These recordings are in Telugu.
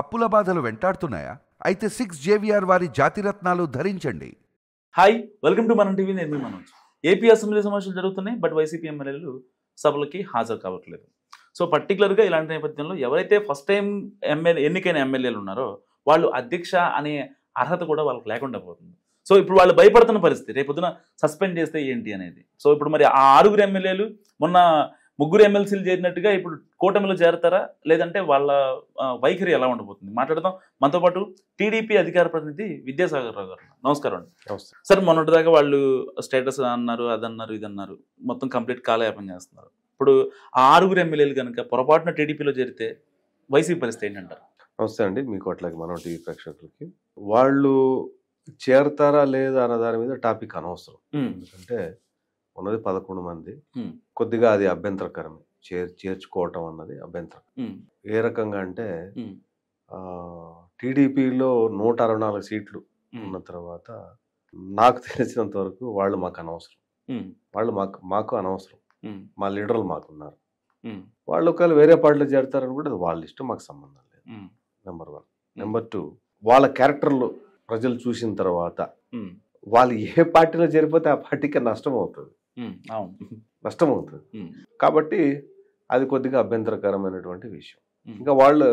అప్పుల బాధలు వెంటాడుతున్నాయా? అయితే 6 జేవిఆర్ వారి జాతిరత్నాలు ధరించండి. హాయ్, వెల్కమ్ టు మనం టీవీ. నేను మీ మనోజ్. ఏపీ అసెంబ్లీ సమావేశాలు జరుగుతున్నాయి, బట్ వైసీపీ ఎమ్మెల్యేలు సభలకి హాజరు కావట్లేదు. సో పర్టికులర్గా ఇలాంటి నేపథ్యంలో ఎవరైతే ఫస్ట్ టైం ఎన్నికైన ఎమ్మెల్యేలు ఉన్నారో వాళ్ళు అధ్యక్ష అనే అర్హత కూడా వాళ్ళకి లేకుండా పోతుంది. సో ఇప్పుడు వాళ్ళు భయపడుతున్న పరిస్థితి, రేపొద్దున సస్పెండ్ చేస్తే ఏంటి అనేది. సో ఇప్పుడు మరి ఆ 6 ఎమ్మెల్యేలు మొన్న 3 ఎమ్మెల్సీలు చేరినట్టుగా ఇప్పుడు కూటమిలో చేరతారా, లేదంటే వాళ్ళ వైఖరి ఎలా ఉండబోతుంది మాట్లాడదాం. మనతో పాటు టీడీపీ అధికార ప్రతినిధి విద్యాసాగర్ రావు గారు. నమస్కారం అండి. సార్, మొన్నటిదాకా వాళ్ళు స్టేటస్ అన్నారు, అదన్నారు, ఇదన్నారు, మొత్తం కంప్లీట్ కాలయాపన చేస్తున్నారు. ఇప్పుడు ఆ 6 ఎమ్మెల్యేలు కనుక పొరపాటున టీడీపీలో చేరితే వైసీపీ పరిస్థితి ఏంటంటారు? నమస్తే అండి. మీకు అట్లాగే మనం టీవీ ప్రేక్షకులకి వాళ్ళు చేరతారా లేదా అన్న దాని మీద టాపిక్ అనవసరం. ఎందుకంటే ఉన్నది 11 మంది. కొద్దిగా అది అభ్యంతరకరమే, చేర్చుకోవటం అన్నది అభ్యంతరం. ఏ రకంగా అంటే టీడీపీలో 164 సీట్లు ఉన్న తర్వాత నాకు తెలిసినంత వరకు వాళ్ళు మాకు అనవసరం, వాళ్ళు మాకు అనవసరం. మా లీడర్లు మాకున్నారు. వాళ్ళు ఒకవేళ వేరే పార్టీలో చేరతారని కూడా అది వాళ్ళ ఇష్టం, మాకు సంబంధం లేదు. నెంబర్ 1. నెంబర్ 2, వాళ్ళ క్యారెక్టర్లు ప్రజలు చూసిన తర్వాత వాళ్ళు ఏ పార్టీలో చేరిపోతే ఆ పార్టీకి నష్టం అవుతుంది. కాబట్టి అది కొద్దిగా అభ్యంతరకరమైనటువంటి విషయం. ఇంకా వాళ్ళు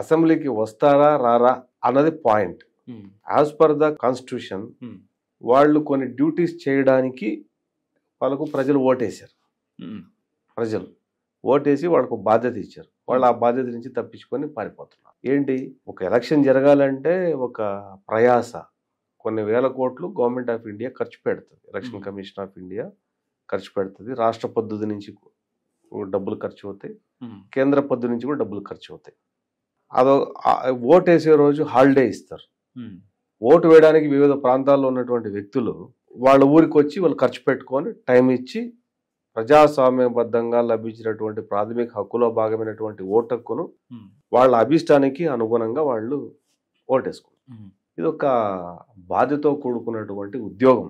అసెంబ్లీకి వస్తారా రారా అన్నది point. As per the constitution వాళ్ళు కొన్ని డ్యూటీస్ చేయడానికి వాళ్ళకు ప్రజలు ఓటేశారు. ప్రజలు ఓటేసి వాళ్ళకు బాధ్యత ఇచ్చారు. వాళ్ళు ఆ బాధ్యత నుంచి తప్పించుకొని పారిపోతున్నారు. ఏంటి, ఒక ఎలక్షన్ జరగాలంటే ఒక ప్రయాస, కొన్ని వేల కోట్లు గవర్నమెంట్ ఆఫ్ ఇండియా ఖర్చు పెడుతుంది, ఎలక్షన్ కమిషన్ ఆఫ్ ఇండియా ఖర్చు పెడుతుంది. రాష్ట్ర పద్ధతి నుంచి డబ్బులు ఖర్చు అవుతాయి, కేంద్ర పద్ధతి నుంచి కూడా డబ్బులు ఖర్చు అవుతాయి. అదో ఓటు వేసే రోజు హాలిడే ఇస్తారు. ఓటు వేయడానికి వివిధ ప్రాంతాల్లో ఉన్నటువంటి వ్యక్తులు వాళ్ళ ఊరికి వచ్చి వాళ్ళు ఖర్చు పెట్టుకొని టైం ఇచ్చి ప్రజాస్వామ్యబద్ధంగా లభించినటువంటి ప్రాథమిక హక్కులో భాగమైనటువంటి ఓటు హక్కును వాళ్ళ అభిష్టానికి అనుగుణంగా వాళ్ళు ఓటేసుకుంటారు. ఇది ఒక బాధ్యతతో కూడుకున్నటువంటి ఉద్యోగం.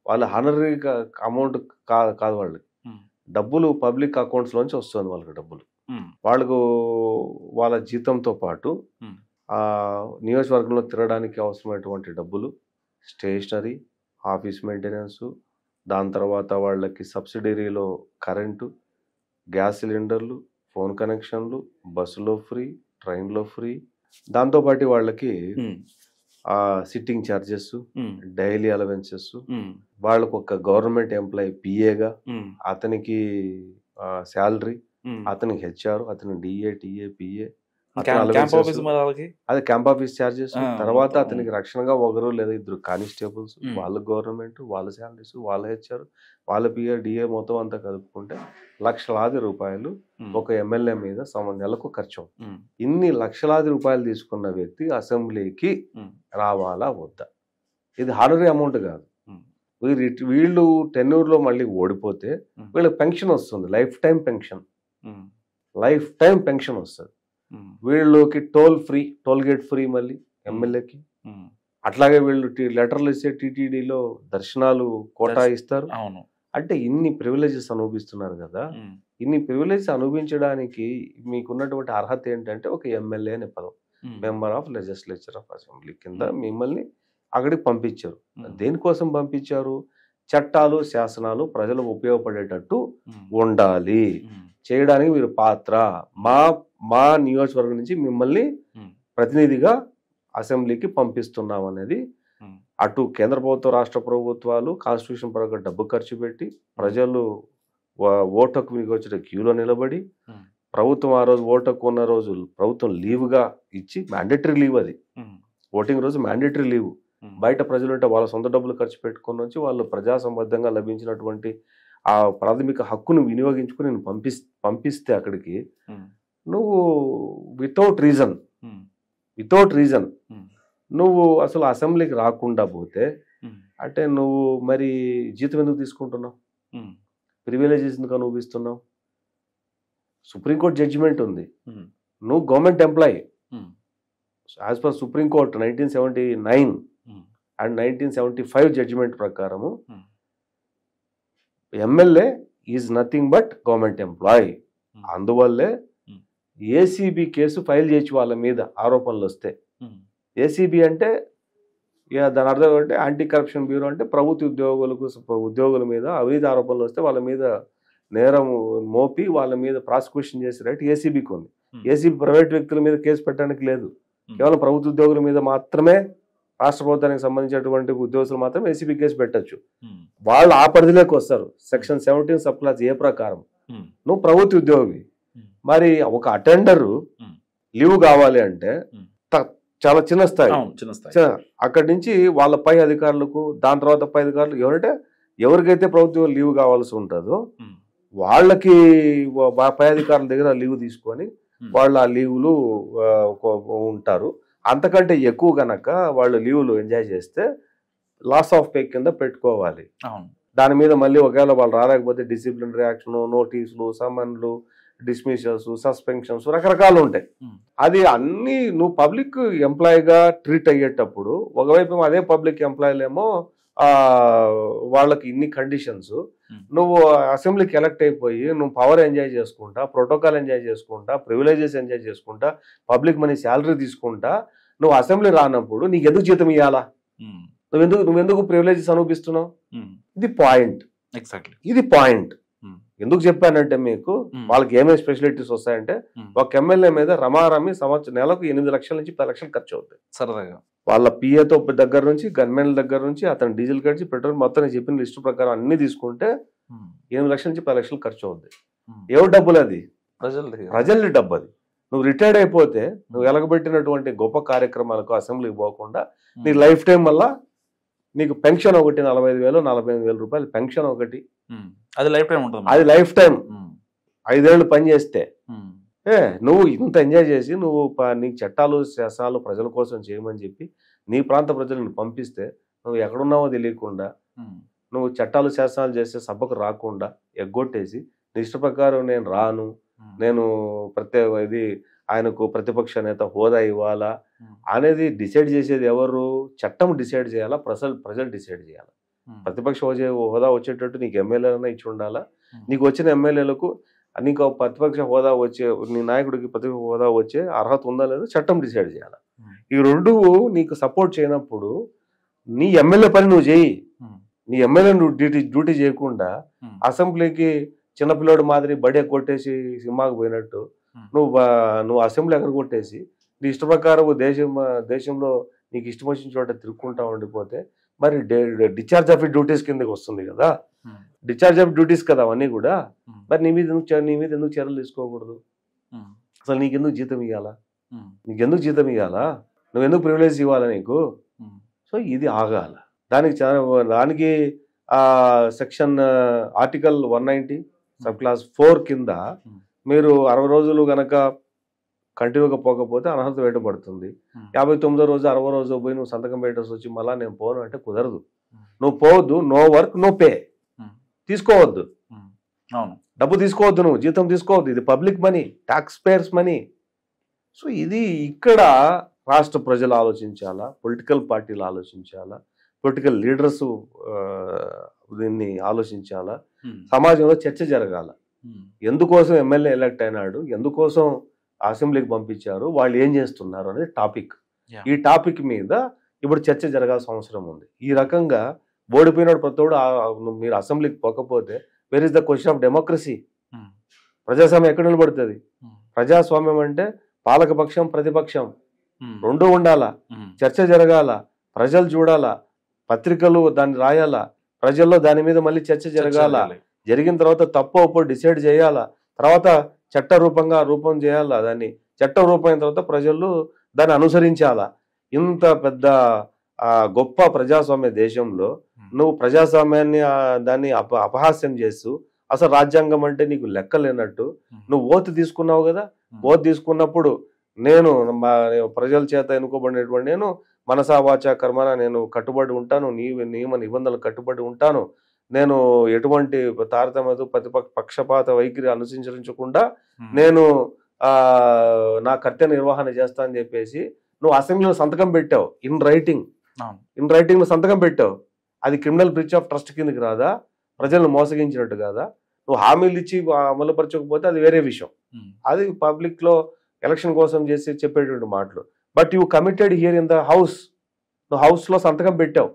వాళ్ళ హానరీ అమౌంట్ కాదు, వాళ్ళకి డబ్బులు పబ్లిక్ అకౌంట్స్ లోంచి వస్తుంది. వాళ్ళకి డబ్బులు, వాళ్ళకు వాళ్ళ జీతంతో పాటు ఆ నియోజకవర్గంలో తిరగడానికి అవసరమైనటువంటి డబ్బులు, స్టేషనరీ, ఆఫీస్ మెయింటెనెన్స్, దాని తర్వాత వాళ్ళకి సబ్సిడరీలో కరెంటు, గ్యాస్ సిలిండర్లు, ఫోన్ కనెక్షన్లు, బస్సులో ఫ్రీ, ట్రైన్లో ఫ్రీ, దాంతోపాటు వాళ్ళకి సిట్టింగ్ ఛార్జెస్, డైలీ అలవెన్సెస్, వాళ్ళకు ఒక గవర్నమెంట్ ఎంప్లాయీ పిఏగా అతనికి శాలరీ, అతనికి హెచ్ఆర్, అతని డిఏ, టిఏ, పిఏ, అదే క్యాంప్ ఆఫీస్ ఛార్జెస్. తర్వాత అతనికి రక్షణగా 1 లేదా 2 కానిస్టేబుల్స్, వాళ్ళ గవర్నమెంట్, వాళ్ళ శాలరీస్, వాళ్ళ హెచ్ఆర్, వాళ్ళ పిఏ, డిఏ మొత్తం అంతా కలుపుకుంటే లక్షలాది రూపాయలు ఒక ఎమ్మెల్యే మీద నెలకు ఖర్చు. ఇన్ని లక్షలాది రూపాయలు తీసుకున్న వ్యక్తి అసెంబ్లీకి రావాలా వద్దా? ఇది హానరీ అమౌంట్ కాదు. వీళ్ళు టెన్యూర్లో మళ్ళీ ఓడిపోతే వీళ్ళకి పెన్షన్ వస్తుంది, లైఫ్ టైం పెన్షన్ వస్తుంది. వీళ్ళకి టోల్ గేట్ ఫ్రీ మళ్ళీ ఎమ్మెల్యేకి. అట్లాగే వీళ్ళు లెటర్లు ఇస్తే టీటీడీలో దర్శనాలు కోటా ఇస్తారు. అంటే ఇన్ని ప్రివిలేజెస్ అనుభవిస్తున్నారు కదా. ఇన్ని ప్రివిలేజెస్ అనుభవించడానికి మీకున్నటువంటి అర్హత ఏంటంటే ఒక ఎమ్మెల్యే అనే పదం, member of legislature of assembly కింద మిమ్మల్ని అక్కడికి పంపించారు. దేనికోసం పంపించారు? చట్టాలు, శాసనాలు ప్రజలకు ఉపయోగపడేటట్టు ఉండాలి చేయడానికి మీరు పాత్ర. మా నియోజకవర్గం నుంచి మిమ్మల్ని ప్రతినిధిగా అసెంబ్లీకి పంపిస్తున్నాం అనేది అటు కేంద్ర ప్రభుత్వ, రాష్ట్ర ప్రభుత్వాలు కాన్స్టిట్యూషన్ పరంగా డబ్బు ఖర్చు పెట్టి ప్రజలు ఓటు హక్కు మీకు వచ్చిన క్యూలో నిలబడి, ప్రభుత్వం ఆ రోజు ఓటు హక్కు ఉన్న రోజు ప్రభుత్వం లీవ్గా ఇచ్చి, మ్యాండేటరీ లీవ్, అది ఓటింగ్ రోజు మ్యాండేటరీ లీవ్. బయట ప్రజలు ఉంటే వాళ్ళ సొంత డబ్బులు ఖర్చు పెట్టుకుని వచ్చి వాళ్ళు ప్రజాసంబద్ధంగా లభించినటువంటి ఆ ప్రాథమిక హక్కును వినియోగించుకుని నేను పంపిస్తే అక్కడికి నువ్వు వితౌట్ రీజన్ నువ్వు అసలు అసెంబ్లీకి రాకుండా పోతే అంటే నువ్వు మరి జీతం ఎందుకు తీసుకుంటున్నావు? ప్రివిలేజెస్ ఎందుకు అనుభవిస్తున్నావు? సుప్రీంకోర్టు జడ్జిమెంట్ ఉంది, నువ్వు government employee. As per supreme court 1979 and 1975 judgement ప్రకారము MLA is nothing but government employee. అందువల్లే ఏసీబీ కేసు ఫైల్ చేయొచ్చు వాళ్ళ మీద ఆరోపణలు వస్తే. ఏసీబీ అంటే దాని అర్థం ఏంటంటే యాంటీ కరప్షన్ బ్యూరో అంటే ప్రభుత్వ ఉద్యోగుల మీద అవినీతి ఆరోపణలు వస్తే వాళ్ళ మీద నేరం మోపి వాళ్ళ మీద ప్రాసిక్యూషన్ చేసే రైట్ ఏసీబీకి ఉంది. ఏసీబీ ప్రైవేట్ వ్యక్తుల మీద కేసు పెట్టడానికి లేదు. కేవలం ప్రభుత్వ ఉద్యోగుల మీద మాత్రమే, రాష్ట్ర ప్రభుత్వానికి సంబంధించినటువంటి ఉద్యోగులు మాత్రం ఏసీబీ కేసు పెట్టచ్చు. వాళ్ళు ఆ పరిధిలోకి వస్తారు. సెక్షన్ 17 సబ్ క్లాస్ ఏ ప్రకారం నువ్వు ప్రభుత్వ ఉద్యోగి, మరి ఒక అటెండర్ లీవ్ కావాలి అంటే చాలా చిన్న స్థాయి. అక్కడి నుంచి వాళ్ళ పై అధికారులకు, దాని తర్వాత పై అధికారులు ఎవరికైతే ప్రభుత్వం లీవ్ కావాల్సి ఉంటుందో వాళ్ళకి పై అధికారుల దగ్గర లీవ్ తీసుకొని వాళ్ళు ఆ లీవ్లు ఉంటారు. అంతకంటే ఎక్కువ గనక వాళ్ళు లీవ్లు ఎంజాయ్ చేస్తే లాస్ ఆఫ్ పే కింద పెట్టుకోవాలి. దాని మీద మళ్ళీ ఒకవేళ వాళ్ళు రాలేకపోతే డిసిప్లినరీ యాక్షన్, నోటీసులు, సమన్లు, డిస్మిషల్స్, సస్పెన్షన్స్ రకరకాలు ఉంటాయి. అది అన్ని నువ్వు పబ్లిక్ ఎంప్లాయీగా ట్రీట్ అయ్యేటప్పుడు ఒకవైపు అదే పబ్లిక్ ఎంప్లాయీలేమో వాళ్ళకి ఇన్ని కండిషన్స్, నువ్వు అసెంబ్లీకి ఎలక్ట్ అయిపోయి నువ్వు పవర్ ఎంజాయ్ చేసుకుంటా, ప్రోటోకాల్ ఎంజాయ్ చేసుకుంటా, ప్రివిలేజెస్ ఎంజాయ్ చేసుకుంటా, పబ్లిక్ మనీ శాలరీ తీసుకుంటా నువ్వు అసెంబ్లీ రానప్పుడు నీకు ఎందుకు జీతం ఇవ్వాలా? నువ్వెందుకు ప్రివిలేజెస్ అనుభవిస్తున్నావు? ఇది పాయింట్. ఎగ్జాక్ట్లీ ఇది పాయింట్. ఎందుకు చెప్పానంటే మీకు వాళ్ళకి ఏమేమి స్పెషాలిటీస్ వస్తాయంటే ఒక ఎమ్మెల్యే మీద రమారమి సంవత్సరం నెలకు 8 లక్షల నుంచి 10 లక్షలు ఖర్చు అవుతాయి సరదాగా. వాళ్ళ పిఏతో దగ్గర నుంచి, గన్మెన్ల దగ్గర నుంచి, అతను డీజిల్ ఖర్చు, పెట్రోల్ మొత్తం చెప్పిన లిస్టు ప్రకారం అన్ని తీసుకుంటే 8 లక్షల నుంచి 10 లక్షలు ఖర్చు అవుతాయి. ఎవరి డబ్బులు అది? ప్రజల డబ్బు అది. నువ్వు రిటైర్డ్ అయిపోతే నువ్వు ఎలగబెట్టినటువంటి గొప్ప కార్యక్రమాలకు అసెంబ్లీకి పోకుండా నీ లైఫ్ టైం వల్ల నీకు పెన్షన్ ఒకటి 45,000 45,000 రూపాయలు పెన్షన్ ఒకటి, అది లైఫ్ టైం ఉంటుంది. అది లైఫ్ టైం 5 ఏళ్ళు పని చేస్తే నువ్వు ఇంత ఎంజాయ్ చేసి నువ్వు నీకు చట్టాలు శాసనాలు ప్రజల కోసం చేయమని చెప్పి నీ ప్రాంత ప్రజలను పంపిస్తే నువ్వు ఎక్కడున్నావో తెలియకుండా నువ్వు చట్టాలు శాసనాలు చేస్తే సభకు రాకుండా ఎగ్గొట్టేసి నీ ఇష్ట ప్రకారం నేను రాను, నేను ఇది ఆయనకు ప్రతిపక్ష నేత హోదా ఇవ్వాలా అనేది డిసైడ్ చేసేది ఎవరు? చట్టం డిసైడ్ చేయాలా, ప్రజలు డిసైడ్ చేయాలా. ప్రతిపక్ష హోదా వచ్చేటట్టు నీకు ఎమ్మెల్యేలన్నా ఇచ్చి ఉండాలా. నీకు వచ్చిన ఎమ్మెల్యేలకు నీకు ప్రతిపక్ష హోదా వచ్చే, నీ నాయకుడికి ప్రతిపక్ష హోదా వచ్చే అర్హత ఉందా లేదా చట్టం డిసైడ్ చేయాలి. ఈ రెండు నీకు సపోర్ట్ చేయనప్పుడు నీ ఎమ్మెల్యే పని నువ్వు చేయి. నీ ఎమ్మెల్యే నువ్వు డ్యూటీ చేయకుండా అసెంబ్లీకి చిన్నపిల్లోడు మాదిరి బడే కొట్టేసి సినిమాకి పోయినట్టు నువ్వు అసెంబ్లీ ఎక్కడ కొట్టేసి నీ ఇష్ట ప్రకారం దేశంలో నీకు ఇష్టం వచ్చిన చోట తిరుక్కుంటా ఉండిపోతే మరి డిశ్చార్జ్ ఆఫ్ డ్యూటీస్ కిందకి వస్తుంది కదా. డిశ్చార్జ్ ఆఫ్ డ్యూటీస్ కదా అవన్నీ కూడా. మరి నీ మీద ఎందుకు చర్యలు తీసుకోకూడదు? అసలు నీకెందుకు జీతం ఇవ్వాలా? నువ్వెందుకు ప్రివిలేజ్ ఇవ్వాలా నీకు? సో ఇది ఆగాల. దానికి సెక్షన్ ఆర్టికల్ 190 సబ్ క్లాస్ 4 కింద మీరు 60 రోజులు గనక కంటిన్యూగా పోకపోతే అనర్హత వేటపడుతుంది. 59వ రోజు 60వ రోజు పోయి నువ్వు సంతకం పెట్టాల్సి వచ్చి మళ్ళీ నేను పోను అంటే కుదరదు. నువ్వు పోవద్దు. No work no pay. తీసుకోవద్దు, డబ్బు తీసుకోవద్దు, నువ్వు జీతం తీసుకోవద్దు. ఇది public money, taxpayers money. So ఇది ఇక్కడ రాష్ట్ర ప్రజలు ఆలోచించాలా, పొలిటికల్ పార్టీలు ఆలోచించాలా, పొలిటికల్ లీడర్స్ దీన్ని ఆలోచించాలా, సమాజంలో చర్చ జరగాల. ఎందుకోసం ఎమ్మెల్యే ఎలక్ట్ అయినాడు, ఎందుకోసం అసెంబ్లీకి పంపించారు, వాళ్ళు ఏం చేస్తున్నారు అనేది టాపిక్. ఈ టాపిక్ మీద ఇప్పుడు చర్చ జరగాల్సిన అవసరం ఉంది. ఈ రకంగా ఓడిపోయినాడు ప్రతోడు మీరు అసెంబ్లీకి పోకపోతే where is the question of democracy? ప్రజాస్వామ్యం ఎక్కడ నిలబడుతుంది? ప్రజాస్వామ్యం అంటే పాలకపక్షం ప్రతిపక్షం రెండు ఉండాలా, చర్చ జరగాల, ప్రజలు చూడాలా, పత్రికలు దాన్ని రాయాలా, ప్రజల్లో దాని మీద మళ్ళీ చర్చ జరగాల. జరిగిన తర్వాత తప్పు ఒప్పు డిసైడ్ చేయాలా, తర్వాత రూపం చేయాలా. దాన్ని చట్టం రూపమైన తర్వాత ప్రజలు దాన్ని అనుసరించాలా. ఇంత పెద్ద గొప్ప ప్రజాస్వామ్య దేశంలో నువ్వు ప్రజాస్వామ్యాన్ని దాన్ని అపహాస్యం చేస్తూ అసలు రాజ్యాంగం అంటే నీకు లెక్కలేనట్టు నువ్వు ఓటు తీసుకున్నావు కదా. ఓటు తీసుకున్నప్పుడు నేను ప్రజల చేత ఎన్నుకోబడినటువంటి నేను మనసా వాచా కర్మన నేను కట్టుబడి ఉంటాను, నియమ నిబంధనలు కట్టుబడి ఉంటాను, నేను ఎటువంటి తారతమ్యత పక్షపాత వైఖరి అనుసరించకుండా నేను నా కర్తవ్య నిర్వహణ చేస్తా అని చెప్పేసి నువ్వు అసెంబ్లీలో సంతకం పెట్టావు. ఇన్ రైటింగ్ సంతకం పెట్టావు. అది క్రిమినల్ బ్రీచ్ ఆఫ్ ట్రస్ట్ కిందకి రాదా? ప్రజలను మోసగించినట్టు కాదా? నువ్వు హామీలు ఇచ్చి అమలుపరచకపోతే అది వేరే విషయం. అది పబ్లిక్ లో ఎలక్షన్ కోసం చేసి చెప్పేటువంటి మాటలు. But you committed here in the house. నువ్వు హౌస్ లో సంతకం పెట్టావు,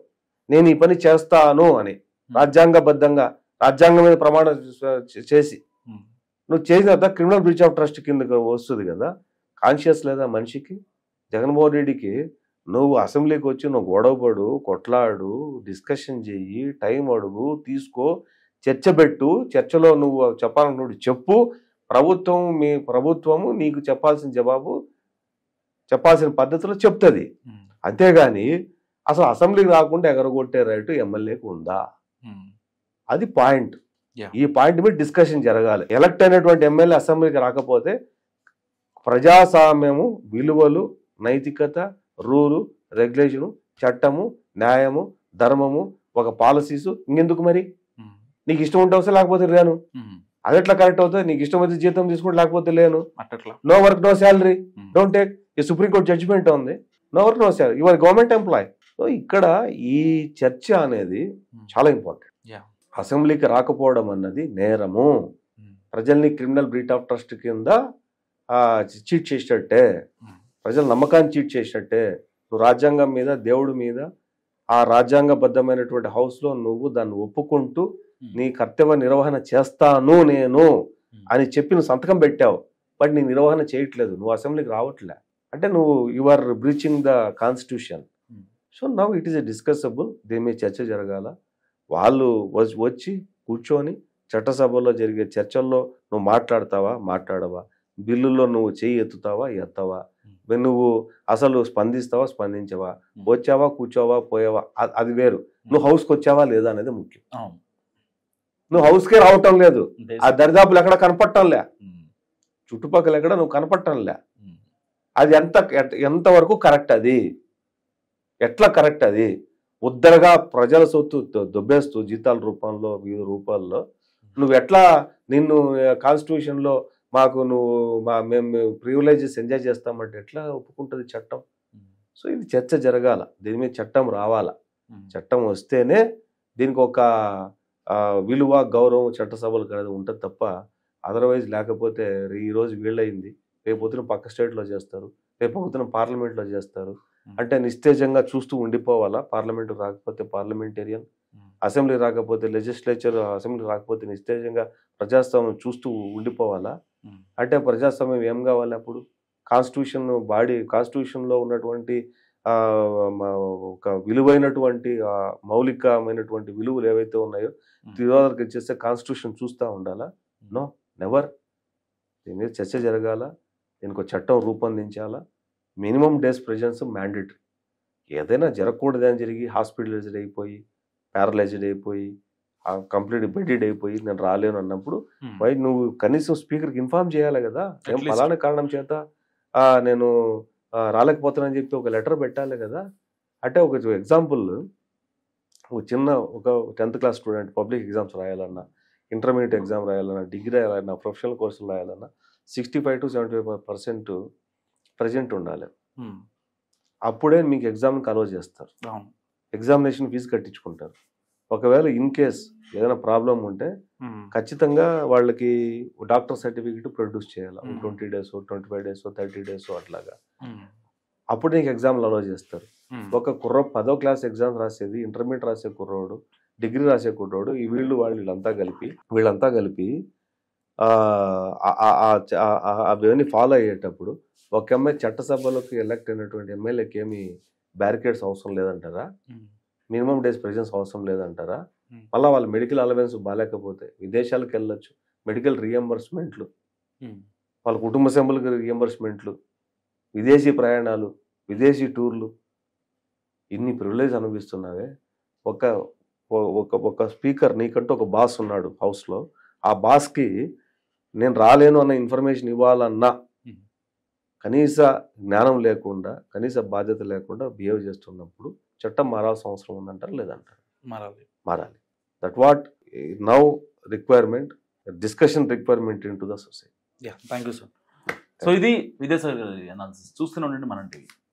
నేను ఈ పని చేస్తాను అని, రాజ్యాంగబద్ధంగా రాజ్యాంగం మీద ప్రమాణం చేసి నువ్వు చేసిన తర్వాత క్రిమినల్ బ్రీచ్ ఆఫ్ ట్రస్ట్ కిందకు వస్తుంది కదా. కాన్షియస్ లేదా మనిషికి? జగన్మోహన్ రెడ్డికి నువ్వు అసెంబ్లీకి వచ్చి నువ్వు గొడవపడు, కొట్లాడు, డిస్కషన్ చెయ్యి, టైం అడుగు, తీసుకో, చర్చ పెట్టు, చర్చలో నువ్వు చెప్పాలనుకున్నాడు చెప్పు, ప్రభుత్వము నీకు చెప్పాల్సిన జవాబు చెప్పాల్సిన పద్ధతిలో చెప్తుంది. అంతేగాని అసలు అసెంబ్లీకి రాకుండా ఎగరగొట్టే రైట్ ఎమ్మెల్యేకి ఉందా? అది పాయింట్. ఈ పాయింట్ మీద డిస్కషన్ జరగాలి. ఎలక్ట్ అయినటువంటి ఎమ్మెల్యే అసెంబ్లీకి రాకపోతే ప్రజాస్వామ్యము, విలువలు, నైతికత, రూలు, రెగ్యులేషను, చట్టము, న్యాయము, ధర్మము, ఒక పాలసీసు ఇంకెందుకు మరి? నీకు ఇష్టం ఉంటే వస్తే లేకపోతే లేను. అది ఎట్లా కరెక్ట్ అవుతుంది? నీకు ఇష్టమైతే జీతం తీసుకుంటే లేకపోతే లేను. No work no salary, don't take. ఈ సుప్రీంకోర్టు జడ్జిమెంట్ ఉంది, no work no salary, your government employee. So ఇక్కడ ఈ చర్చ అనేది చాలా ఇంపార్టెంట్. అసెంబ్లీకి రాకపోవడం అన్నది నేరము. ప్రజల్ని క్రిమినల్ బ్రీచ్ ఆఫ్ ట్రస్ట్ కింద చీట్ చేసినట్టే, ప్రజల నమ్మకాన్ని చీట్ చేసినట్టే. నువ్వు రాజ్యాంగం మీద, దేవుడి మీద, ఆ రాజ్యాంగబద్ధమైనటువంటి హౌస్లో నువ్వు దాన్ని ఒప్పుకుంటూ నీ కర్తవ్య నిర్వహణ చేస్తాను నేను అని చెప్పి నువ్వు సంతకం పెట్టావు. బట్ నీ నిర్వహణ చేయట్లేదు, నువ్వు అసెంబ్లీకి రావట్లే అంటే నువ్వు you are breaching the constitution. So now it is a discussable. దీని మీద చర్చ జరగాల. వాళ్ళు వచ్చి కూర్చొని చట్టసభలో జరిగే చర్చల్లో నువ్వు మాట్లాడతావా, మాట్లాడవా, బిల్లుల్లో నువ్వు చేయి ఎత్తుతావా, ఎత్తవా, నువ్వు అసలు స్పందిస్తావా, స్పందించవా, వచ్చావా, కూర్చోవా, పోయావా, అది వేరు. నువ్వు హౌస్కి వచ్చావా లేదా అనేది ముఖ్యం. నువ్వు హౌస్కే రావటం లేదు, ఆ దరిదాపులు ఎక్కడ కనపడటంలే, చుట్టుపక్కల ఎక్కడ నువ్వు కనపడటంలే. అది ఎంతవరకు కరెక్ట్? అది ఎట్లా కరెక్ట్? అది ఉద్దరగా ప్రజల సొత్తు దొబ్బేస్తూ జీతాల రూపంలో, వివిధ రూపాల్లో నువ్వు ఎట్లా, నిన్ను కాన్స్టిట్యూషన్లో మాకు మేము ప్రివిలేజెస్ ఎంజాయ్ చేస్తామంటే ఎట్లా ఒప్పుకుంటుంది చట్టం? సో ఇది చర్చ జరగాల, దీని మీద చట్టం రావాల. చట్టం వస్తేనే దీనికి ఒక విలువ, గౌరవం చట్టసభలకు అనేది ఉంటుంది తప్ప అదర్వైజ్ లేకపోతే ఈరోజు వీళ్ళయింది, రేపు పొద్దున పక్క స్టేట్లో చేస్తారు, రేపు పొద్దున పార్లమెంట్లో చేస్తారు అంటే నిస్తేజంగా చూస్తూ ఉండిపోవాలా? పార్లమెంట్ రాకపోతే పార్లమెంటేరియన్, అసెంబ్లీ రాకపోతే లెజిస్లేచర్, అసెంబ్లీ రాకపోతే నిస్తేజంగా ప్రజాస్వామ్యం చూస్తూ ఉండిపోవాలా? అంటే ప్రజాస్వామ్యం ఏం కావాలి అప్పుడు? కాన్స్టిట్యూషన్లో ఉన్నటువంటి ఒక విలువైనటువంటి మౌలికమైనటువంటి విలువలు ఏవైతే ఉన్నాయో తిరోధకు చేస్తే కాన్స్టిట్యూషన్ చూస్తూ ఉండాలా? No, never. దీని మీద చర్చ జరగాల, దీనికి ఒక చట్టం రూపొందించాలా. Minimum days presence mandatory. ఏదైనా జరగకూడదని జరిగి హాస్పిటలైజ్డ్ అయిపోయి, ప్యారలైజ్డ్ అయిపోయి, కంప్లీట్ బెడెడ్ అయిపోయి నేను రాలేను అన్నప్పుడు నువ్వు కనీసం స్పీకర్కి ఇన్ఫార్మ్ చేయాలి కదా, ఏం ఫలానా కారణం చేత నేను రాలేకపోతానని చెప్పి ఒక లెటర్ పెట్టాలి కదా. అంటే ఒక ఎగ్జాంపుల్, ఒక 10th class student public exams రాయాలన్నా, ఇంటర్మీడియట్ ఎగ్జామ్ రాయాలన్నా, డిగ్రీ రాయాలన్నా, ప్రొఫెషనల్ కోర్సులు రాయాలన్నా 65 to 75% ప్రజెంట్ ఉండాలి. అప్పుడే మీకు ఎగ్జామ్కి అలో చేస్తారు, ఎగ్జామినేషన్ ఫీజు కట్టించుకుంటారు. ఒకవేళ ఇన్ కేస్ ఏదైనా ప్రాబ్లం ఉంటే ఖచ్చితంగా వాళ్ళకి డాక్టర్ సర్టిఫికెట్ ప్రొడ్యూస్ చేయాలి. 20 days, 25 days, 30 days అట్లాగా. అప్పుడు నీకు ఎగ్జామ్లు అలో చేస్తారు. ఒక 10వ క్లాస్ ఎగ్జామ్స్ రాసేది, ఇంటర్మీడియట్ రాసే కుర్రోడు, డిగ్రీ రాసే కుర్రోడు, వీళ్ళంతా కలిపి అవన్నీ ఫాలో అయ్యేటప్పుడు ఒక అమ్మాయి చట్టసభలోకి ఎలక్ట్ అయినటువంటి ఎమ్మెల్యేకి ఏమి బ్యారికేడ్స్ అవసరం లేదంటారా? మినిమం డేస్ ప్రెజెన్స్ అవసరం లేదంటారా? మళ్ళీ వాళ్ళ మెడికల్ అలవెన్స్ బాగాలేకపోతే విదేశాలకు వెళ్ళొచ్చు, మెడికల్ రీఎంబర్స్మెంట్లు, వాళ్ళ కుటుంబ సభ్యులకు రీఎంబర్స్మెంట్లు, విదేశీ ప్రయాణాలు, విదేశీ టూర్లు, ఇన్ని ప్రివిలేజ్ అనుభవిస్తున్నావే. ఒక స్పీకర్, నీకంటూ ఒక బాస్ ఉన్నాడు హౌస్లో, ఆ బాస్కి నేను రాలేను అన్న ఇన్ఫర్మేషన్ ఇవ్వాలన్నా కనీస జ్ఞానం లేకుండా, కనీస బాధ్యత లేకుండా బిహేవ్ చేస్తున్నప్పుడు చట్టం మారాల్సిన అవసరం ఉందంటారు, లేదంటారు? మారాలి. That what now requirement, discussion requirement in to the society. Thank you sir. So ఇది విద్యాసాగర్ గారి అనాలిసిస్. చూస్తూనే ఉండండి మనం టీవీ.